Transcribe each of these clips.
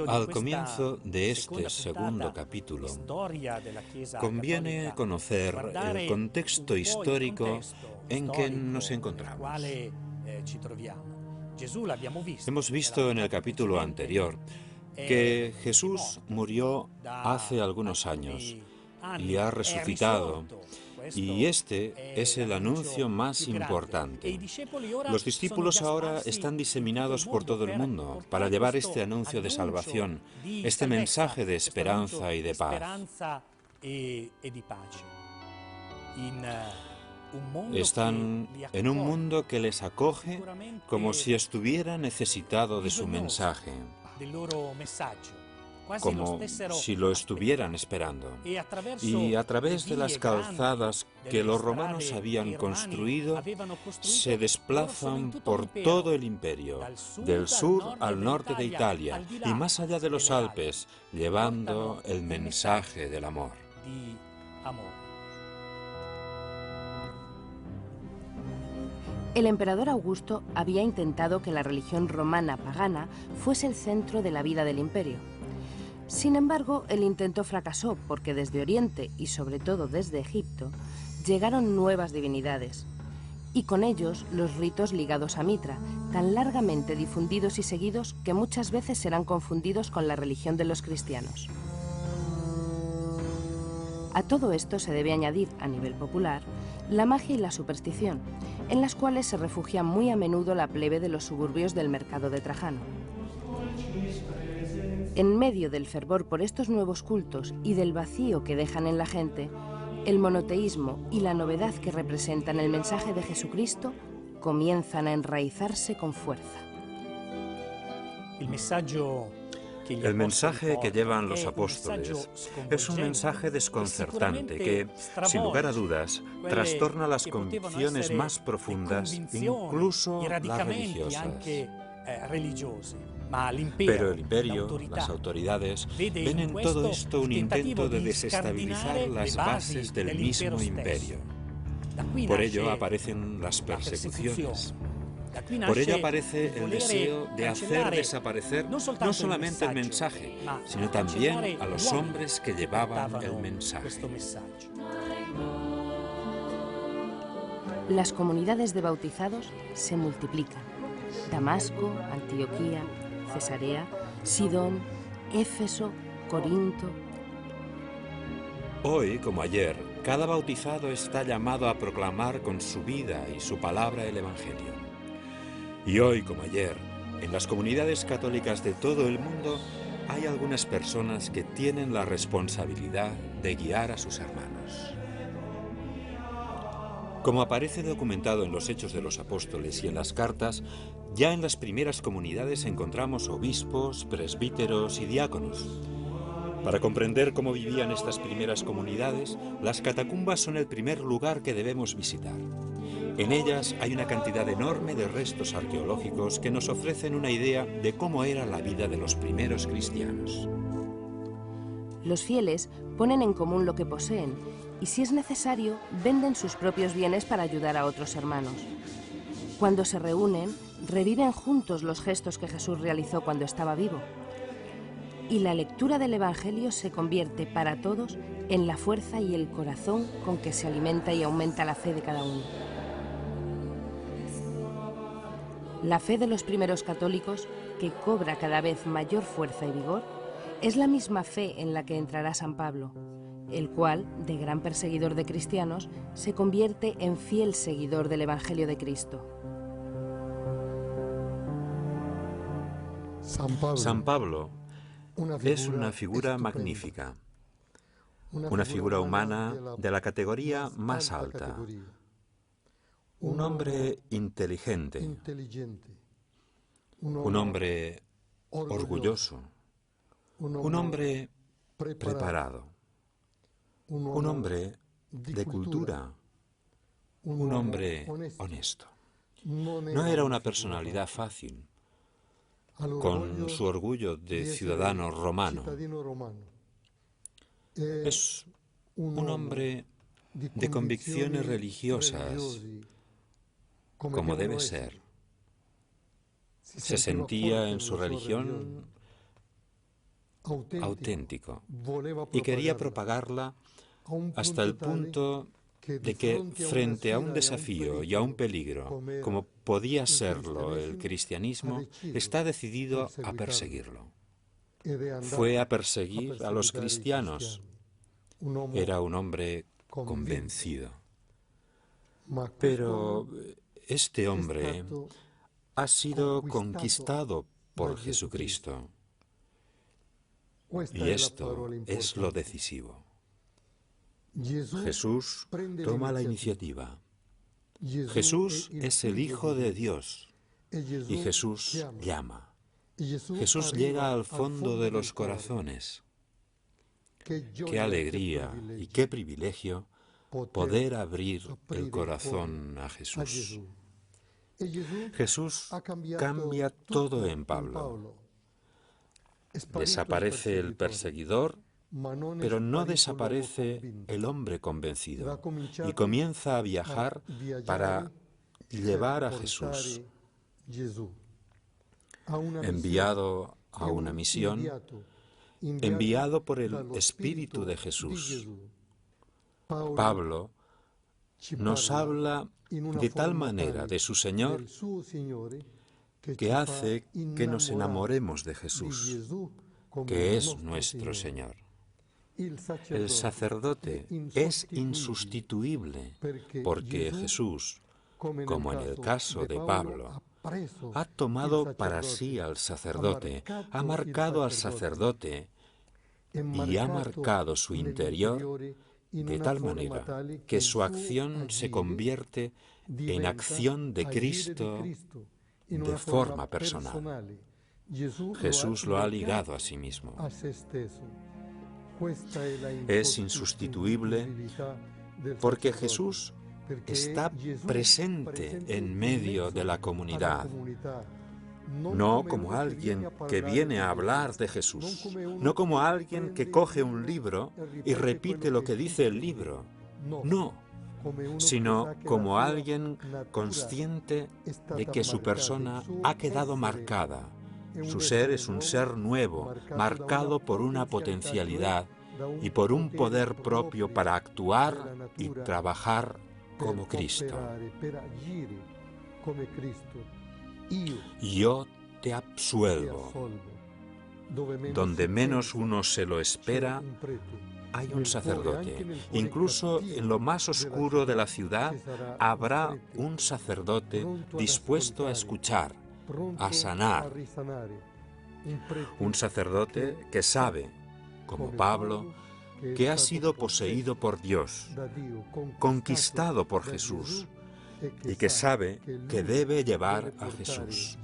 Al comienzo de este segundo capítulo, conviene conocer el contexto histórico en que nos encontramos. Hemos visto en el capítulo anterior que Jesús murió hace algunos años y ha resucitado. Y este es el anuncio más importante. Los discípulos ahora están diseminados por todo el mundo para llevar este anuncio de salvación, este mensaje de esperanza y de paz. Están en un mundo que les acoge como si estuviera necesitado de su mensaje, como si lo estuvieran esperando. Y a través de las calzadas que los romanos habían construido, se desplazan por todo el imperio, del sur al norte de Italia y más allá de los Alpes, llevando el mensaje del amor. El emperador Augusto había intentado que la religión romana pagana fuese el centro de la vida del imperio. Sin embargo, el intento fracasó porque desde Oriente y sobre todo desde Egipto llegaron nuevas divinidades y con ellos los ritos ligados a Mitra, tan largamente difundidos y seguidos que muchas veces serán confundidos con la religión de los cristianos. A todo esto se debe añadir, a nivel popular, la magia y la superstición, en las cuales se refugia muy a menudo la plebe de los suburbios del mercado de Trajano. En medio del fervor por estos nuevos cultos y del vacío que dejan en la gente, el monoteísmo y la novedad que representan el mensaje de Jesucristo comienzan a enraizarse con fuerza. El mensaje que llevan los apóstoles es un mensaje desconcertante que, sin lugar a dudas, trastorna las convicciones más profundas, incluso las religiosas. Pero el imperio, las autoridades, ven en todo esto un intento de desestabilizar las bases del mismo imperio. Por ello aparecen las persecuciones. Por ello aparece el deseo de hacer desaparecer no solamente el mensaje, sino también a los hombres que llevaban el mensaje. Las comunidades de bautizados se multiplican. Damasco, Antioquía, Cesarea, Sidón, Éfeso, Corinto. Hoy, como ayer, cada bautizado está llamado a proclamar con su vida y su palabra el Evangelio. Y hoy, como ayer, en las comunidades católicas de todo el mundo, hay algunas personas que tienen la responsabilidad de guiar a sus hermanos. Como aparece documentado en los Hechos de los Apóstoles y en las cartas, ya en las primeras comunidades encontramos obispos, presbíteros y diáconos. Para comprender cómo vivían estas primeras comunidades, las catacumbas son el primer lugar que debemos visitar. En ellas hay una cantidad enorme de restos arqueológicos que nos ofrecen una idea de cómo era la vida de los primeros cristianos. Los fieles ponen en común lo que poseen y, si es necesario, venden sus propios bienes para ayudar a otros hermanos. Cuando se reúnen, reviven juntos los gestos que Jesús realizó cuando estaba vivo. Y la lectura del Evangelio se convierte para todos en la fuerza y el corazón con que se alimenta y aumenta la fe de cada uno. La fe de los primeros católicos, que cobra cada vez mayor fuerza y vigor, es la misma fe en la que entrará San Pablo, el cual, de gran perseguidor de cristianos, se convierte en fiel seguidor del Evangelio de Cristo. San Pablo es una figura magnífica, una figura humana de la categoría más alta, un hombre inteligente, un hombre orgulloso, un hombre preparado, un hombre de cultura, un hombre honesto. No era una personalidad fácil, con su orgullo de ciudadano romano. Es un hombre de convicciones religiosas, como debe ser. Se sentía en su religión auténtico y quería propagarla hasta el punto de que, frente a un desafío y a un peligro, como podía serlo el cristianismo, está decidido a perseguirlo. Fue a perseguir a los cristianos. Era un hombre convencido. Pero este hombre ha sido conquistado por Jesucristo. Y esto es lo decisivo. Jesús toma la iniciativa. Jesús es el Hijo de Dios y Jesús llama. Jesús llega al fondo de los corazones. Qué alegría y qué privilegio poder abrir el corazón a Jesús. Jesús cambia todo en Pablo. Desaparece el perseguidor, pero no desaparece el hombre convencido y comienza a viajar para llevar a Jesús. Enviado a una misión, enviado por el Espíritu de Jesús. Pablo nos habla de tal manera de su Señor que hace que nos enamoremos de Jesús, que es nuestro Señor. El sacerdote es insustituible porque Jesús, como en el caso de Pablo, ha tomado para sí al sacerdote, ha marcado al sacerdote y ha marcado su interior de tal manera que su acción se convierte en acción de Cristo de forma personal. Jesús lo ha ligado a sí mismo. Es insustituible porque Jesús está presente en medio de la comunidad, no como alguien que viene a hablar de Jesús, no como alguien que coge un libro y repite lo que dice el libro, no, sino como alguien consciente de que su persona ha quedado marcada. Su ser es un ser nuevo, marcado por una potencialidad y por un poder propio para actuar y trabajar como Cristo. Yo te absuelvo. Donde menos uno se lo espera, hay un sacerdote. Incluso en lo más oscuro de la ciudad habrá un sacerdote dispuesto a escuchar, a sanar. Un sacerdote que sabe, como Pablo, que ha sido poseído por Dios, conquistado por Jesús, y que sabe que debe llevar a Jesús.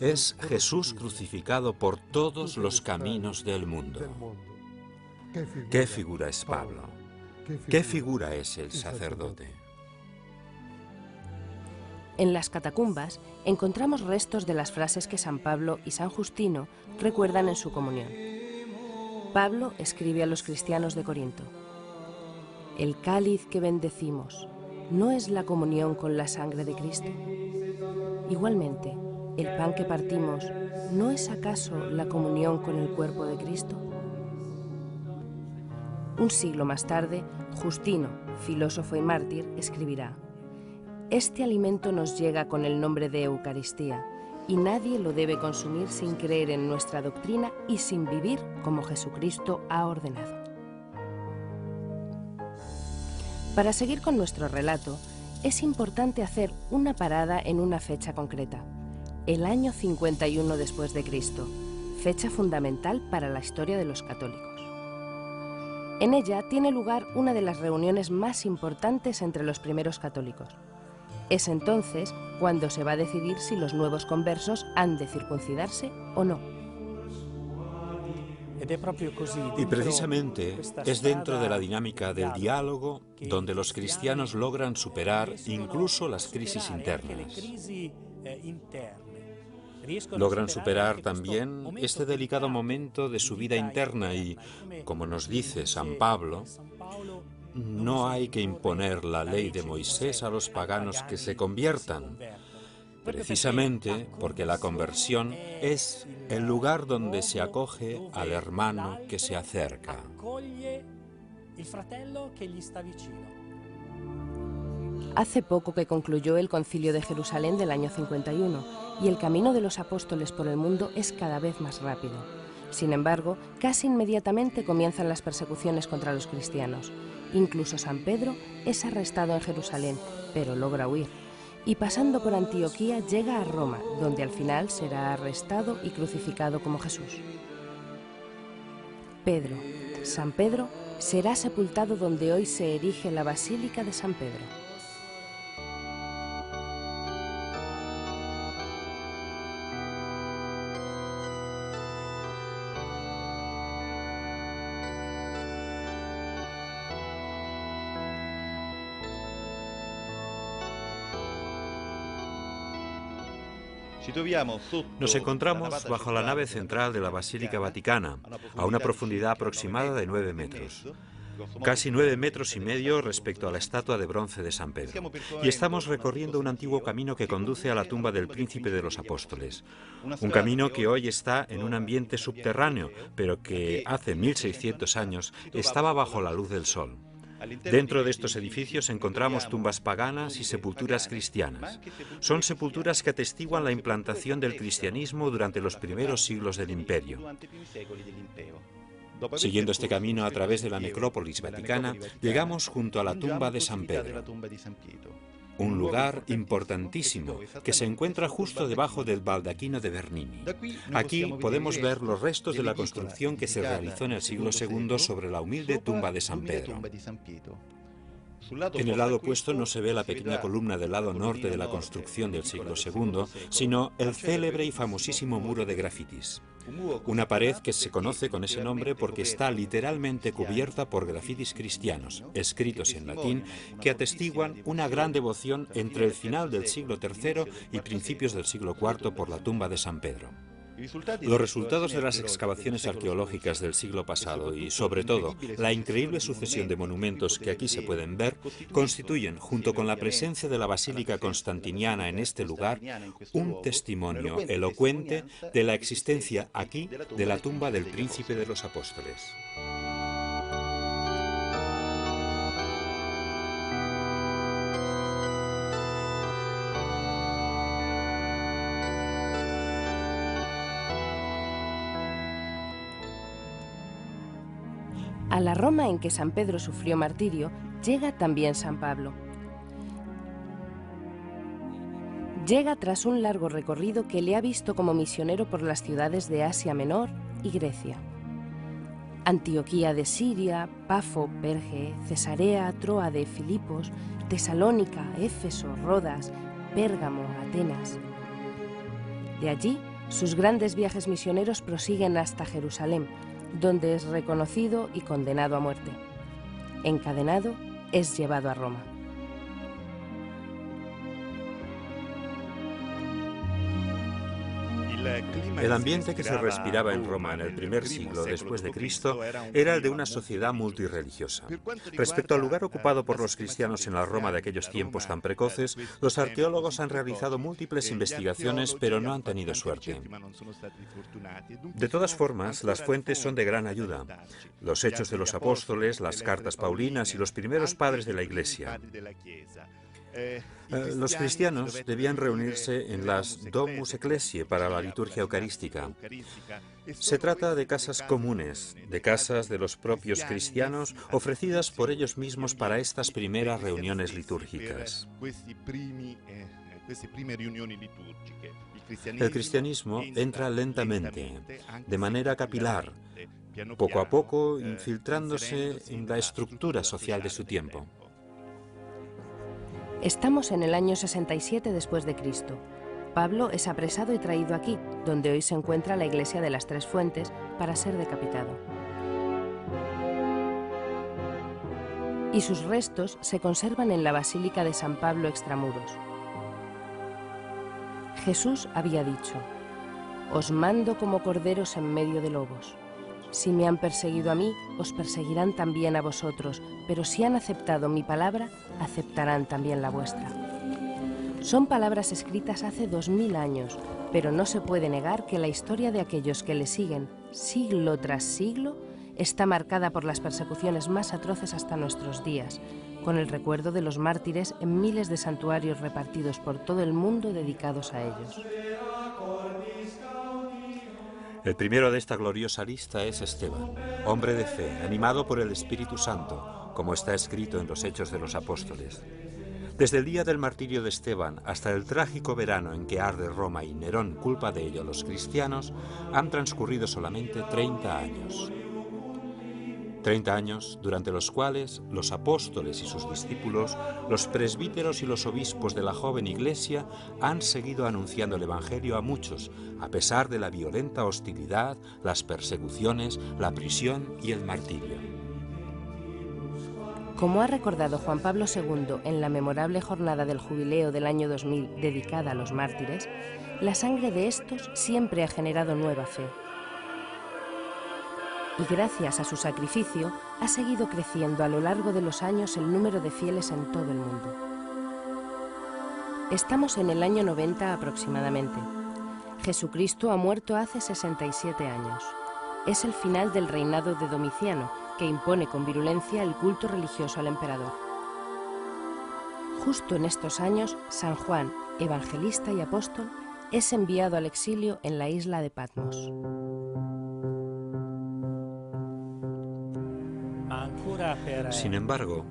Es Jesús crucificado por todos los caminos del mundo. ¿Qué figura es Pablo? ¿Qué figura es el sacerdote? En las catacumbas encontramos restos de las frases que San Pablo y San Justino recuerdan en su comunión. Pablo escribe a los cristianos de Corinto: «El cáliz que bendecimos, ¿no es la comunión con la sangre de Cristo? Igualmente, el pan que partimos, ¿no es acaso la comunión con el cuerpo de Cristo?». Un siglo más tarde, Justino, filósofo y mártir, escribirá: «Este alimento nos llega con el nombre de Eucaristía, y nadie lo debe consumir sin creer en nuestra doctrina y sin vivir como Jesucristo ha ordenado». Para seguir con nuestro relato, es importante hacer una parada en una fecha concreta: el año 51 después de Cristo, fecha fundamental para la historia de los católicos. En ella tiene lugar una de las reuniones más importantes entre los primeros católicos. Es entonces cuando se va a decidir si los nuevos conversos han de circuncidarse o no. Y precisamente es dentro de la dinámica del diálogo donde los cristianos logran superar incluso las crisis internas. Logran superar también este delicado momento de su vida interna y, como nos dice San Pablo, no hay que imponer la ley de Moisés a los paganos que se conviertan, precisamente porque la conversión es el lugar donde se acoge al hermano que se acerca. Hace poco que concluyó el Concilio de Jerusalén del año 51 y el camino de los apóstoles por el mundo es cada vez más rápido. Sin embargo, casi inmediatamente comienzan las persecuciones contra los cristianos. Incluso San Pedro es arrestado en Jerusalén, pero logra huir. Y pasando por Antioquía llega a Roma, donde al final será arrestado y crucificado como Jesús. San Pedro, será sepultado donde hoy se erige la Basílica de San Pedro. Nos encontramos bajo la nave central de la Basílica Vaticana, a una profundidad aproximada de 9 metros. Casi 9 metros y medio respecto a la estatua de bronce de San Pedro. Y estamos recorriendo un antiguo camino que conduce a la tumba del Príncipe de los Apóstoles. Un camino que hoy está en un ambiente subterráneo, pero que hace 1600 años estaba bajo la luz del sol. Dentro de estos edificios encontramos tumbas paganas y sepulturas cristianas. Son sepulturas que atestiguan la implantación del cristianismo durante los primeros siglos del Imperio. Siguiendo este camino a través de la necrópolis vaticana, llegamos junto a la tumba de San Pedro. Un lugar importantísimo que se encuentra justo debajo del baldaquino de Bernini. Aquí podemos ver los restos de la construcción que se realizó en el siglo II sobre la humilde tumba de San Pedro. En el lado opuesto no se ve la pequeña columna del lado norte de la construcción del siglo II, sino el célebre y famosísimo muro de grafitis. Una pared que se conoce con ese nombre porque está literalmente cubierta por grafitis cristianos, escritos en latín, que atestiguan una gran devoción entre el final del siglo III y principios del siglo IV por la tumba de San Pedro. Los resultados de las excavaciones arqueológicas del siglo pasado y, sobre todo, la increíble sucesión de monumentos que aquí se pueden ver, constituyen, junto con la presencia de la Basílica Constantiniana en este lugar, un testimonio elocuente de la existencia aquí de la tumba del Príncipe de los Apóstoles. A la Roma en que San Pedro sufrió martirio, llega también San Pablo. Llega tras un largo recorrido que le ha visto como misionero por las ciudades de Asia Menor y Grecia. Antioquía de Siria, Pafo, Perge, Cesarea, Tróade, Filipos, Tesalónica, Éfeso, Rodas, Pérgamo, Atenas. De allí, sus grandes viajes misioneros prosiguen hasta Jerusalén, donde es reconocido y condenado a muerte. Encadenado, es llevado a Roma. El ambiente que se respiraba en Roma en el primer siglo después de Cristo era el de una sociedad multirreligiosa. Respecto al lugar ocupado por los cristianos en la Roma de aquellos tiempos tan precoces, los arqueólogos han realizado múltiples investigaciones, pero no han tenido suerte. De todas formas, las fuentes son de gran ayuda. Los Hechos de los Apóstoles, las cartas paulinas y los primeros padres de la Iglesia. Los cristianos debían reunirse en las Domus Ecclesiae para la liturgia eucarística. Se trata de casas comunes, de casas de los propios cristianos ofrecidas por ellos mismos para estas primeras reuniones litúrgicas. El cristianismo entra lentamente, de manera capilar, poco a poco infiltrándose en la estructura social de su tiempo. Estamos en el año 67 después de Cristo. Pablo es apresado y traído aquí, donde hoy se encuentra la iglesia de las Tres Fuentes, para ser decapitado. Y sus restos se conservan en la Basílica de San Pablo extramuros. Jesús había dicho: «Os mando como corderos en medio de lobos. Si me han perseguido a mí, os perseguirán también a vosotros, pero si han aceptado mi palabra, aceptarán también la vuestra». Son palabras escritas hace 2000 años, pero no se puede negar que la historia de aquellos que le siguen, siglo tras siglo, está marcada por las persecuciones más atroces hasta nuestros días, con el recuerdo de los mártires en miles de santuarios repartidos por todo el mundo dedicados a ellos. El primero de esta gloriosa lista es Esteban, hombre de fe, animado por el Espíritu Santo, como está escrito en los Hechos de los Apóstoles. Desde el día del martirio de Esteban hasta el trágico verano en que arde Roma y Nerón culpa de ello a los cristianos, han transcurrido solamente 30 años. 30 años durante los cuales los apóstoles y sus discípulos, los presbíteros y los obispos de la joven iglesia han seguido anunciando el Evangelio a muchos, a pesar de la violenta hostilidad, las persecuciones, la prisión y el martirio. Como ha recordado Juan Pablo II en la memorable jornada del jubileo del año 2000 dedicada a los mártires, la sangre de estos siempre ha generado nueva fe. Y gracias a su sacrificio ha seguido creciendo a lo largo de los años el número de fieles en todo el mundo. Estamos en el año 90 aproximadamente. Jesucristo ha muerto hace 67 años. Es el final del reinado de Domiciano, que impone con virulencia el culto religioso al emperador. Justo en estos años, San Juan, evangelista y apóstol, es enviado al exilio en la isla de Patmos. Sin embargo,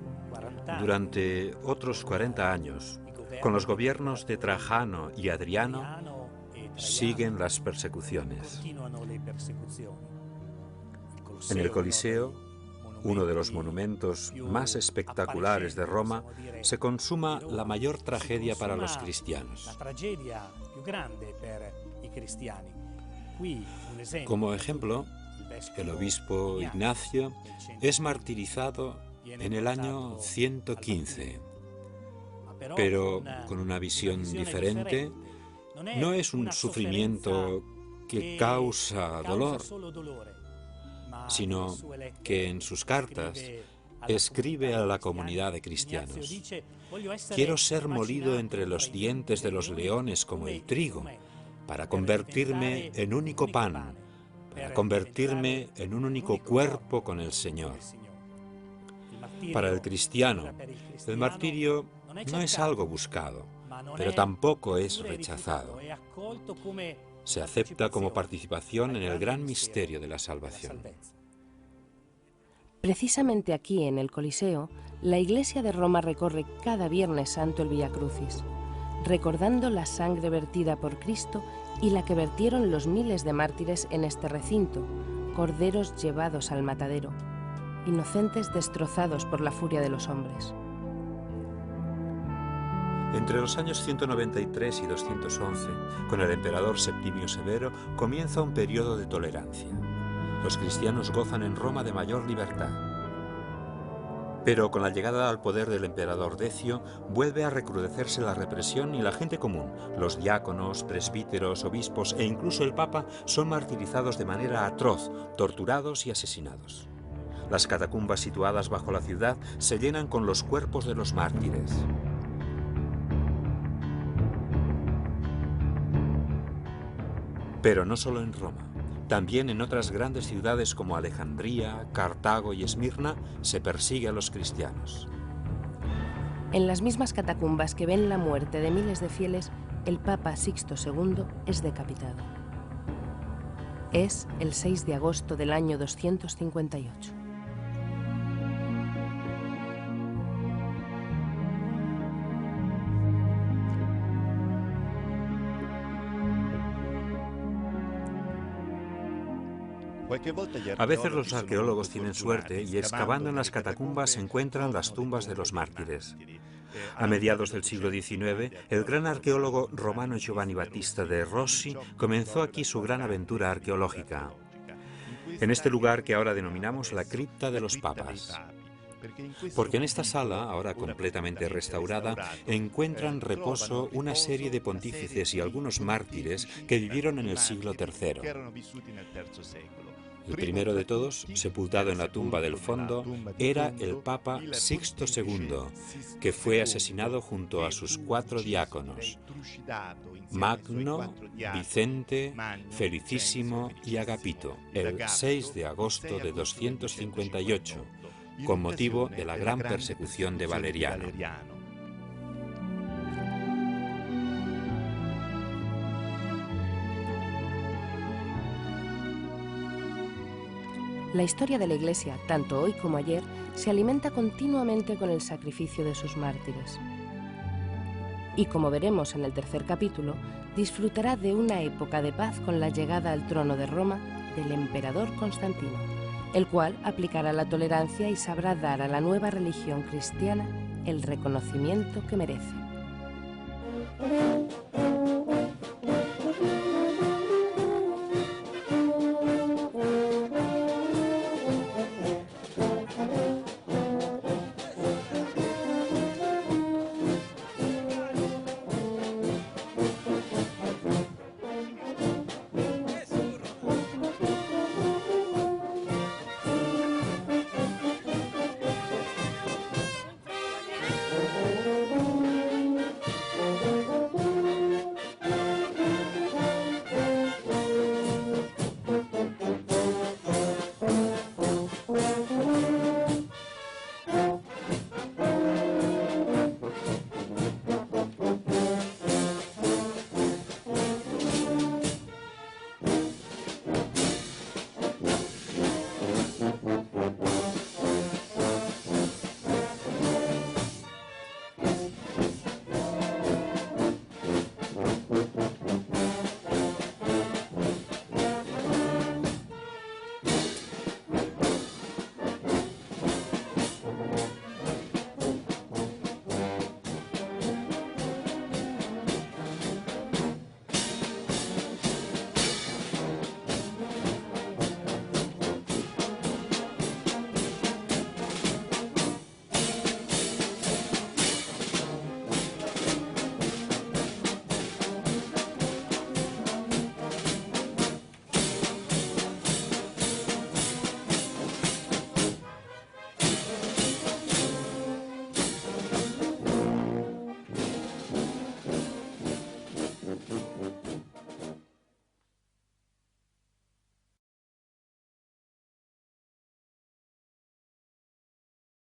durante otros 40 años, con los gobiernos de Trajano y Adriano, siguen las persecuciones. En el Coliseo, uno de los monumentos más espectaculares de Roma, se consuma la mayor tragedia para los cristianos. Como ejemplo, el obispo Ignacio es martirizado en el año 115, pero con una visión diferente. No es un sufrimiento que causa dolor, sino que en sus cartas escribe a la comunidad de cristianos: «Quiero ser molido entre los dientes de los leones como el trigo, para convertirme en único pan, para convertirme en un único cuerpo con el Señor». Para el cristiano, el martirio no es algo buscado, pero tampoco es rechazado. Se acepta como participación en el gran misterio de la salvación. Precisamente aquí, en el Coliseo, la Iglesia de Roma recorre cada Viernes Santo el Vía Crucis, recordando la sangre vertida por Cristo y la que vertieron los miles de mártires en este recinto, corderos llevados al matadero, inocentes destrozados por la furia de los hombres. Entre los años 193 y 211, con el emperador Septimio Severo, comienza un periodo de tolerancia. Los cristianos gozan en Roma de mayor libertad. Pero con la llegada al poder del emperador Decio, vuelve a recrudecerse la represión y la gente común, los diáconos, presbíteros, obispos e incluso el Papa son martirizados de manera atroz, torturados y asesinados. Las catacumbas situadas bajo la ciudad se llenan con los cuerpos de los mártires. Pero no solo en Roma. También en otras grandes ciudades como Alejandría, Cartago y Esmirna se persigue a los cristianos. En las mismas catacumbas que ven la muerte de miles de fieles, el Papa Sixto II es decapitado. Es el 6 de agosto del año 258. A veces los arqueólogos tienen suerte y excavando en las catacumbas encuentran las tumbas de los mártires. A mediados del siglo XIX, el gran arqueólogo romano Giovanni Battista de Rossi comenzó aquí su gran aventura arqueológica, en este lugar que ahora denominamos la cripta de los papas. Porque en esta sala, ahora completamente restaurada, encuentran reposo una serie de pontífices y algunos mártires que vivieron en el siglo III. El primero de todos, sepultado en la tumba del fondo, era el Papa Sixto II, que fue asesinado junto a sus 4 diáconos, Magno, Vicente, Felicísimo y Agapito, el 6 de agosto de 258, con motivo de la gran persecución de Valeriano. La historia de la Iglesia, tanto hoy como ayer, se alimenta continuamente con el sacrificio de sus mártires. Y como veremos en el tercer capítulo, disfrutará de una época de paz con la llegada al trono de Roma del emperador Constantino, el cual aplicará la tolerancia y sabrá dar a la nueva religión cristiana el reconocimiento que merece.